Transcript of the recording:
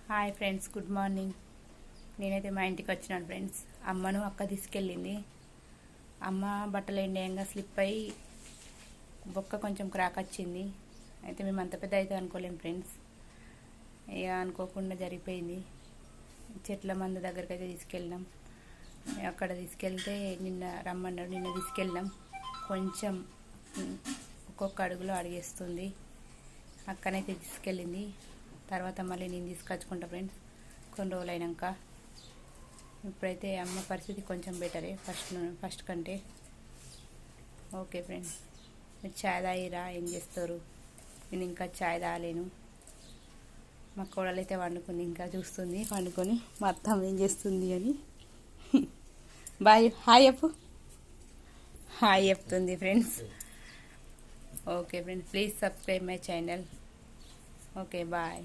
Hi friends, good morning. నేనైతే మా ఇంటికి వచ్చినాను ఫ్రెండ్స్. అమ్మను అక్క తీసుకెళ్ళింది. అమ్మ బట్టలు ఎండేయంగా స్లిప్ అయ్యి బొక్క కొంచెం క్రాక్ వచ్చింది. అయితే మేము అంత పెద్ద అయితే అనుకోలేము ఫ్రెండ్స్. ఇక అనుకోకుండా జరిగిపోయింది. చెట్ల మందు దగ్గరికి అయితే తీసుకెళ్ళినాం. అక్కడ తీసుకెళ్తే నిన్న రమ్మన్నాడు, నిన్న తీసుకెళ్ళినాం. కొంచెం ఒక్కొక్క అడుగులో అడిగేస్తుంది. అక్కనైతే తీసుకెళ్ళింది. తర్వాత మళ్ళీ నేను తీసుకొచ్చుకుంటా ఫ్రెండ్స్ కొన్ని రోజులు అయినాక. ఇప్పుడైతే అమ్మ పరిస్థితి కొంచెం బెటరే ఫస్ట్ కంటే. ఓకే ఫ్రెండ్స్, మీరు ఛాయ్ తాగిరా? ఏం చేస్తారు? నేను ఇంకా ఛాయ్ తాగలేను. మా కోడలు అయితే వండుకుంది, ఇంకా చూస్తుంది వండుకొని మా అత్త ఏం చేస్తుంది అని. బాయ్, హాయ్ చెప్పు. హాయ్ చెప్తుంది friends. Okay friends, please subscribe my channel. Okay, bye.